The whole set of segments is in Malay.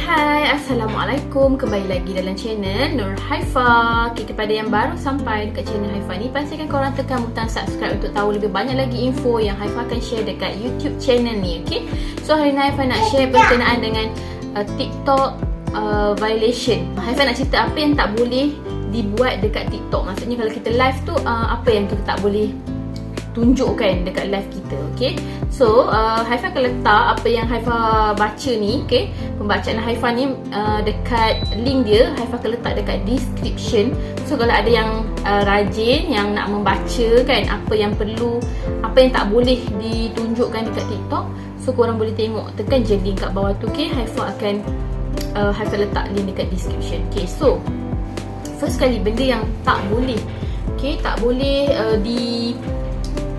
Hai, Assalamualaikum. Kembali lagi dalam channel Nur Haifa. Kepada yang baru sampai dekat channel Haifa ni, pastikan korang tekan butang subscribe untuk tahu lebih banyak lagi info yang Haifa akan share dekat YouTube channel ni. Okay? So hari ni Haifa nak share berkenaan dengan TikTok violation. Haifa nak cerita apa yang tak boleh dibuat dekat TikTok. Maksudnya kalau kita live tu, apa yang kita tak boleh tunjukkan dekat live kita. Okay, so Haifa akan letak apa yang Haifa baca ni. Okay, pembacaan Haifa ni dekat link dia Haifa akan letak dekat description. So kalau ada yang rajin yang nak membaca kan apa yang perlu, apa yang tak boleh ditunjukkan dekat TikTok, so korang boleh tengok, tekan je link kat bawah tu. Okay, Haifa akan Haifa letak link dekat description. Okay, so first kali benda yang tak boleh, okay, tak boleh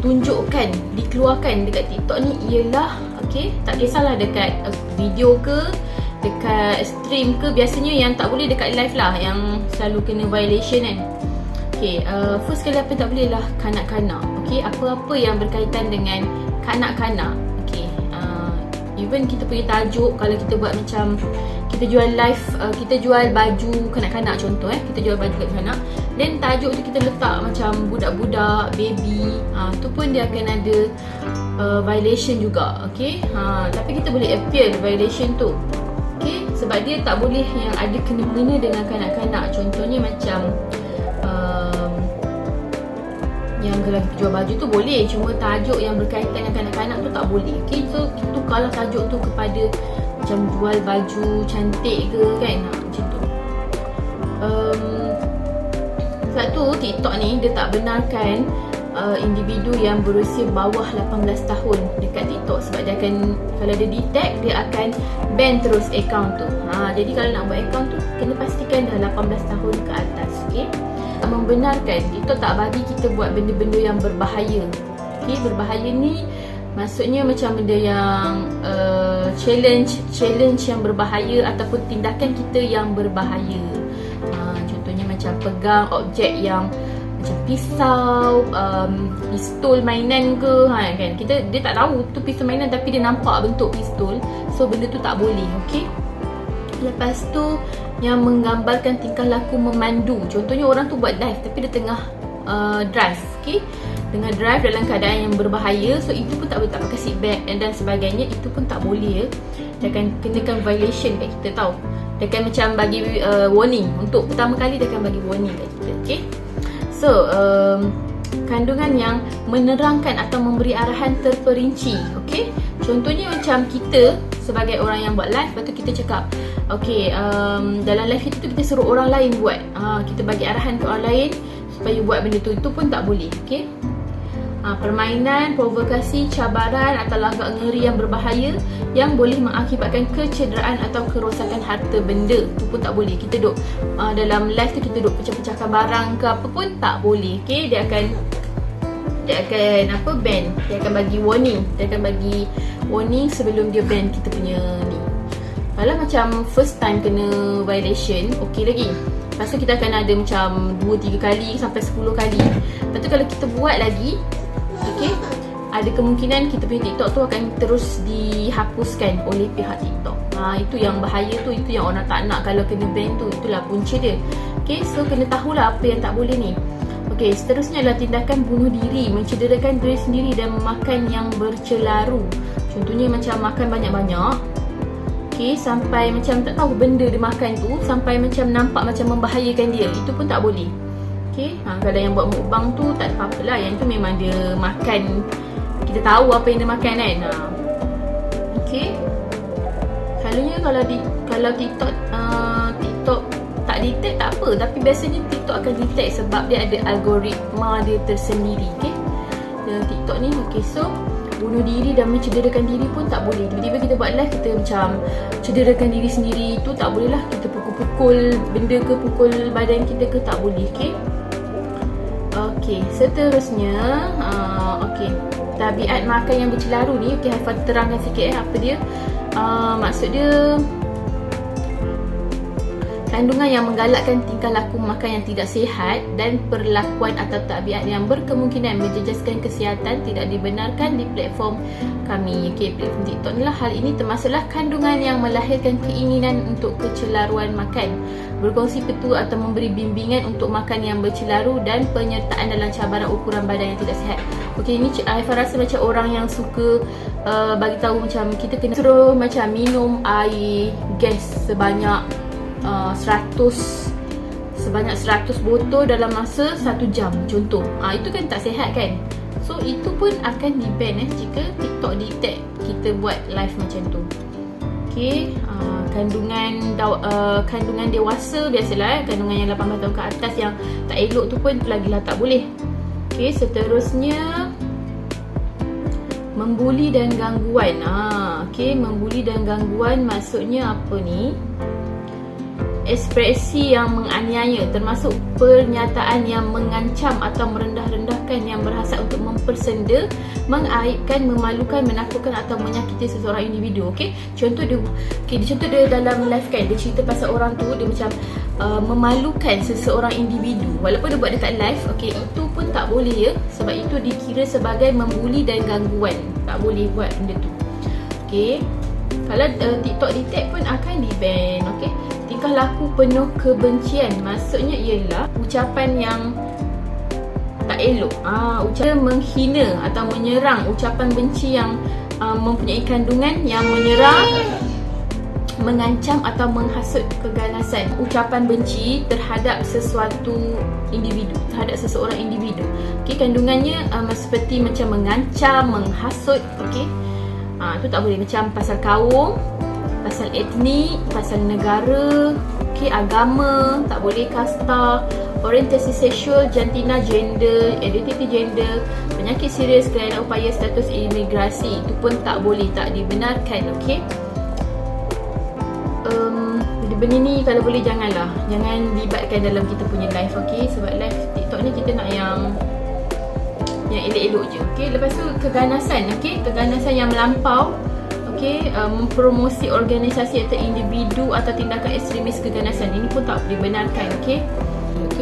tunjukkan, dikeluarkan dekat TikTok ni ialah, okay, tak kisahlah dekat video ke, dekat stream ke, biasanya yang tak boleh dekat live lah yang selalu kena violation kan. Okay, first kali apa yang tak boleh lah kanak-kanak. Okay, apa-apa yang berkaitan dengan kanak-kanak. Okay, even kita punya tajuk, kalau kita buat macam kita jual live, kita jual baju kanak-kanak contoh, kita jual baju kanak-kanak, then tajuk tu kita letak macam budak-budak, baby, tu pun dia akan ada violation juga. Okay, tapi kita boleh appeal violation tu. Okay, sebab dia tak boleh yang ada kena-mengena dengan kanak-kanak. Contohnya macam yang kalau kita jual baju tu boleh, cuma tajuk yang berkaitan dengan kanak-kanak tu tak boleh. Okay, so itu kalau tajuk tu kepada macam jual baju cantik ke kan, macam tu. Sebab tu TikTok ni dia tak benarkan individu yang berusia bawah 18 tahun dekat TikTok, sebab dia akan, kalau dia detect, dia akan ban terus akaun tu. Jadi kalau nak buat akaun tu kena pastikan dah 18 tahun ke atas. Okay, membenarkan TikTok tak bagi kita buat benda-benda yang berbahaya. Okay, berbahaya ni maksudnya macam benda yang challenge yang berbahaya ataupun tindakan kita yang berbahaya. Contohnya macam pegang objek yang macam pisau, pistol mainan ke, kan, dia tak tahu tu pistol mainan tapi dia nampak bentuk pistol, so benda tu tak boleh. Okay, lepas tu yang menggambarkan tingkah laku memandu. Contohnya orang tu buat live tapi dia tengah drive. Okay, tengah drive dalam keadaan yang berbahaya, so itu pun tak boleh, tak pakai seatbelt dan sebagainya, itu pun tak boleh. Dia akan kenakan violation kat kita, tahu. Dia akan macam bagi warning. Untuk pertama kali dia akan bagi warning kat kita. Okay, so kandungan yang menerangkan atau memberi arahan terperinci. Okay, contohnya macam kita sebagai orang yang buat live, lepas tu kita cakap, okay, dalam live kita tu kita suruh orang lain buat, kita bagi arahan ke orang lain supaya buat benda tu, itu pun tak boleh. Okay, permainan, provokasi, cabaran atau lagak ngeri yang berbahaya yang boleh mengakibatkan kecederaan atau kerosakan harta benda, tu pun tak boleh. Kita duk dalam live tu kita duk pecah-pecahkan barang ke apa pun tak boleh. Okay, dia akan ban, dia akan bagi warning sebelum dia ban kita punya ni. Kalau macam first time kena violation, okey lagi. Lepas tu kita akan ada macam 2-3 kali sampai 10 kali. Lepas tu kalau kita buat lagi, okey, ada kemungkinan kita punya TikTok tu akan terus dihapuskan oleh pihak TikTok. Itu yang bahaya tu, itu yang orang tak nak kalau kena ban tu, itulah punca dia. Okey, so kena tahulah apa yang tak boleh ni. Okey, seterusnya adalah tindakan bunuh diri, mencederakan diri sendiri dan makan yang bercelaru. Contohnya macam makan banyak-banyak, okay, sampai macam tak tahu benda dia makan tu, sampai macam nampak macam membahayakan dia, itu pun tak boleh. Okay, kalau yang buat mukbang tu tak ada apa-apa lah, yang tu memang dia makan, kita tahu apa yang dia makan kan. Okay, selalunya kalau TikTok tak detect tak apa, tapi biasanya TikTok akan detect sebab dia ada algoritma dia tersendiri. Okay, TikTok ni. Okay, so bunuh diri dan mencederakan diri pun tak boleh. Tiba-tiba kita buat live, kita macam cederakan diri sendiri, tu tak boleh lah. Kita pukul-pukul benda ke, pukul badan kita ke, tak boleh. Okay, okay, seterusnya okay, tabiat makan yang bercelaru ni, okay, Haifa terangkan sikit apa dia. Maksud dia, kandungan yang menggalakkan tingkah laku makan yang tidak sihat dan perlakuan atau tabiat yang berkemungkinan menjejaskan kesihatan tidak dibenarkan di platform kami. Okey, platform TikTok ni lah. Hal ini termasuklah kandungan yang melahirkan keinginan untuk kecelaruan makan, berkongsi petua atau memberi bimbingan untuk makan yang bercelaru dan penyertaan dalam cabaran ukuran badan yang tidak sihat. Okey, ni Aifah rasa macam orang yang suka bagi tahu macam kita kena suruh macam minum air gas sebanyak 100 botol dalam masa 1 jam contoh. Itu kan tak sihat kan. So itu pun akan di-ban jika TikTok detect kita buat live macam tu. Okey, kandungan dewasa biasalah, kandungan yang 18 tahun ke atas yang tak elok tu pun lagilah tak boleh. Okey, seterusnya membuli dan gangguan. Okey, membuli dan gangguan maksudnya apa ni? Ekspresi yang menganiaya, termasuk pernyataan yang mengancam atau merendah-rendahkan yang berhasrat untuk mempersenda, mengaibkan, memalukan, menakutkan atau menyakiti seseorang individu. Okey, contoh dia dalam live kan, dia cerita pasal orang tu, dia macam memalukan seseorang individu walaupun dia buat dekat live. Okey, itu pun tak boleh ya, sebab itu dikira sebagai membuli dan gangguan. Tak boleh buat benda tu. Okey, kalau TikTok detect pun akan di-ban. Okey, tingkah laku penuh kebencian maksudnya ialah ucapan yang tak elok, ucapan menghina atau menyerang, ucapan benci yang mempunyai kandungan yang menyerang, mengancam atau menghasut keganasan, ucapan benci terhadap sesuatu individu, terhadap seseorang individu. Okey, kandungannya seperti macam mengancam, menghasut. Okey, tu tak boleh. Macam pasal kaum, pasal etnik, pasal negara, okey, agama, tak boleh, kasta, orientasi seksual, jantina, gender, identiti gender, penyakit serius kerana upaya status imigrasi, itu pun tak boleh, tak dibenarkan. Okey, benda ni kalau boleh jangan libatkan dalam kita punya live. Okey, sebab live TikTok ni kita nak yang elok-elok je. Okey, lepas tu keganasan. Okey, keganasan yang melampau. Okey, mempromosi organisasi atau individu atau tindakan ekstremis keganasan, ini pun tak dibenarkan. Okey,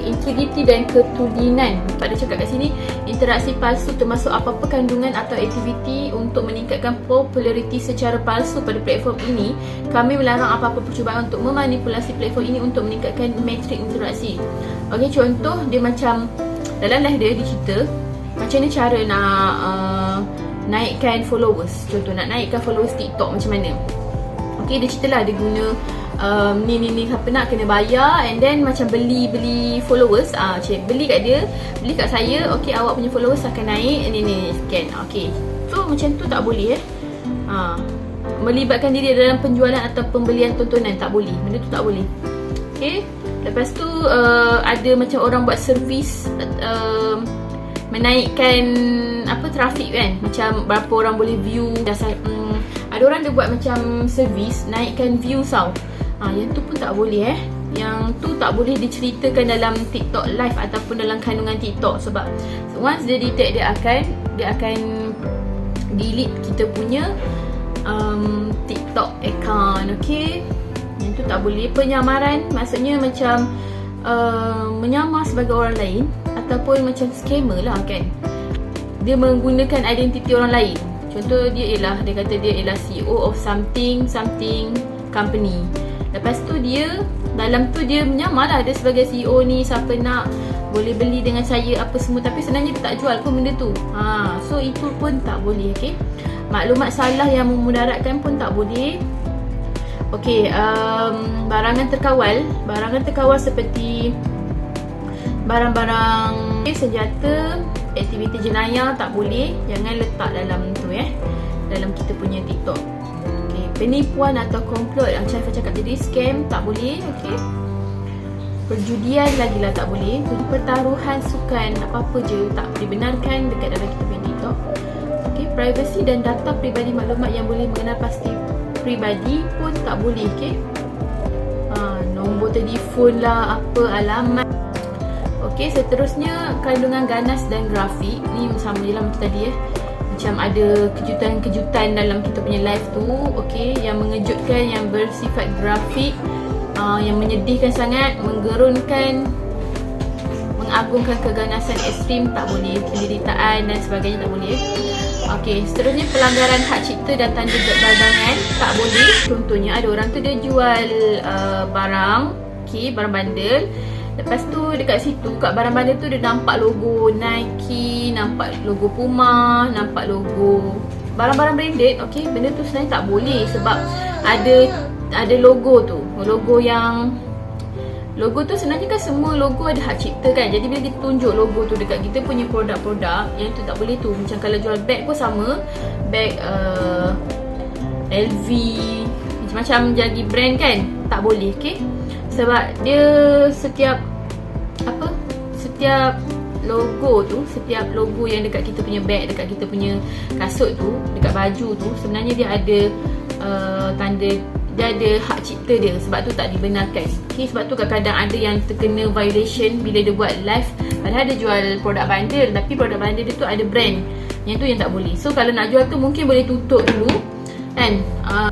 integriti dan ketulinan. Pada cakap kat sini, interaksi palsu termasuk apa-apa kandungan atau aktiviti untuk meningkatkan populariti secara palsu pada platform ini. Kami melarang apa-apa percubaan untuk memanipulasi platform ini untuk meningkatkan metrik interaksi. Okey, contoh dia macam dalam live dia cerita macam ni cara nak naikkan followers. Contoh nak naikkan followers TikTok macam mana. Okey, dia ceritalah dia guna ni apa nak kena bayar and then macam beli followers. Beli kat dia, beli kat saya. Okey, awak punya followers akan naik ni scan. Okey, so macam tu tak boleh melibatkan diri dalam penjualan atau pembelian tontonan, tak boleh. Benda tu tak boleh. Okey, lepas tu ada macam orang buat servis menaikkan trafik kan, macam berapa orang boleh view. Ada orang dia buat macam servis naikkan views tau. Yang tu pun tak boleh. Yang tu tak boleh diceritakan dalam TikTok live ataupun dalam kandungan TikTok, sebab once dia detect dia akan delete kita punya TikTok account. Okey, yang tu tak boleh. Penyamaran maksudnya macam menyamar sebagai orang lain ataupun macam scammer lah kan. Dia menggunakan identiti orang lain. Contoh dia kata dia ialah CEO of something company. Lepas tu dia dalam tu dia menyamar lah dia sebagai CEO ni, siapa nak boleh beli dengan saya apa semua, tapi sebenarnya dia tak jual pun benda tu. So itu pun tak boleh. Okey, maklumat salah yang memudaratkan pun tak boleh. Okey, barangan terkawal seperti barang-barang senjata, aktiviti jenayah tak boleh. Jangan letak dalam tu dalam kita punya TikTok. Okey, penipuan atau komplot, macam saya cakap tadi, scam tak boleh. Okey, perjudian lagilah tak boleh. Pertaruhan sukan apa-apa je tak dibenarkan dekat dalam kita punya TikTok. Okey, privacy dan data peribadi, maklumat yang boleh mengenal pasti peribadi pun tak boleh. Okey, nombor telefon lah, apa alamat. Okey, seterusnya kandungan ganas dan grafik. Ni sama je lah macam tadi macam ada kejutan-kejutan dalam kita punya live tu. Okey, yang mengejutkan, yang bersifat grafik, yang menyedihkan sangat, menggerunkan, mengagungkan keganasan ekstrim tak boleh, penderitaan dan sebagainya tak boleh. Okey, seterusnya pelanggaran hak cipta dan tanda dagangan tak boleh. Contohnya ada orang tu dia jual barang, okey, barang bandel. Lepas tu dekat situ kat barang bandel tu dia nampak logo Nike, nampak logo Puma, nampak logo barang-barang branded. Okey, benda tu sebenarnya tak boleh sebab ada logo tu. Logo tu sebenarnya kan semua logo ada hak cipta kan. Jadi bila kita tunjuk logo tu dekat kita punya produk-produk, yang tu tak boleh tu. Macam kalau jual beg pun sama. Beg LV, macam-macam jadi brand kan. Tak boleh, okey. Sebab dia setiap logo tu, setiap logo yang dekat kita punya beg, dekat kita punya kasut tu, dekat baju tu, sebenarnya dia ada tanda, dia ada hak cipta dia. Sebab tu tak dibenarkan. Okay, sebab tu kadang-kadang ada yang terkena violation bila dia buat live, padahal dia jual produk bundle, tapi produk bundle dia tu ada brand. Yang tu yang tak boleh. So kalau nak jual tu mungkin boleh tutup dulu kan.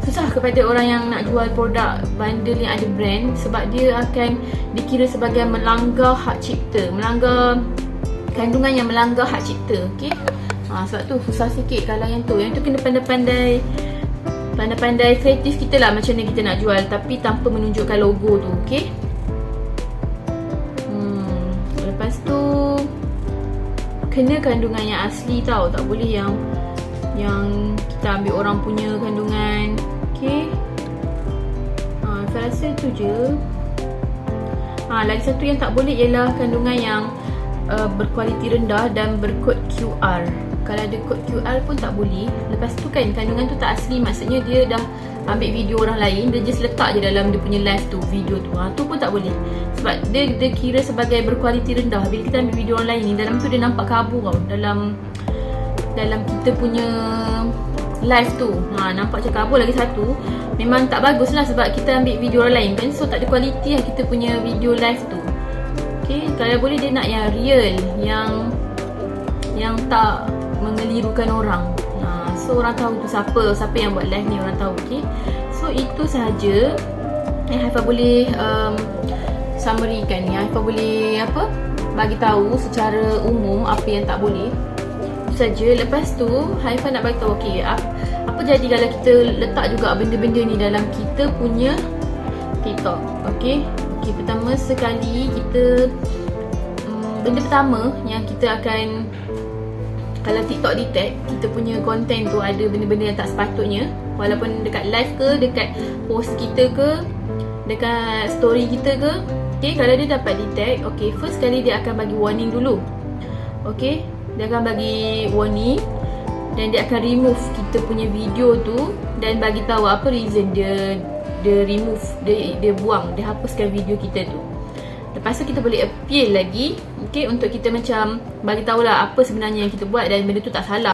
Susah kepada orang yang nak jual produk bundle yang ada brand, sebab dia akan dikira sebagai melanggar hak cipta, melanggar kandungan yang melanggar hak cipta. Okay, sebab tu susah sikit kalau yang tu. Yang tu kena pandai-pandai kreatif kita lah, macam mana kita nak jual tapi tanpa menunjukkan logo tu. Okay, lepas tu kena kandungan yang asli tau. Tak boleh yang kita ambil orang punya kandungan. Okay, saya rasa tu je. Lagi satu yang tak boleh ialah kandungan yang berkualiti rendah dan berkod QR. Kalau ada kod QR pun tak boleh. Lepas tu kan kandungan tu tak asli, maksudnya dia dah ambil video orang lain, dia just letak je dalam dia punya live tu, video tu. Tu pun tak boleh. Sebab dia kira sebagai berkualiti rendah. Bila kita ambil video orang lain ni, dalam tu dia nampak kabur tau. Dalam kita punya live tu. Nampak macam kabur. Lagi satu, memang tak bagus lah sebab kita ambil video orang lain kan. So tak ada kualiti lah kita punya video live tu. Okay, kalau boleh dia nak yang real, yang tak mengelirukan orang. So orang tahu tu siapa yang buat live ni, orang tahu. Okay, so itu sahaja yang Haifah boleh summary-kan ni. Haifah boleh bagi tahu secara umum apa yang tak boleh. Itu saja. Lepas tu Haifah nak bagi tahu okey, apa jadi kalau kita letak juga benda-benda ni dalam kita punya TikTok. Okey, pertama sekali kita benda pertama yang kita akan, kalau TikTok detect kita punya konten tu ada benda-benda yang tak sepatutnya, walaupun dekat live ke, dekat post kita ke, dekat story kita ke. Okay, kalau dia dapat detect, okay, first kali dia akan bagi warning dulu. Okay, dia akan bagi warning dan dia akan remove kita punya video tu dan bagi tahu apa reason dia remove, dia buang, dia hapuskan video kita tu. Lepas tu kita boleh appeal lagi, okay, untuk kita macam bagi tahulah apa sebenarnya yang kita buat dan benda tu tak salah.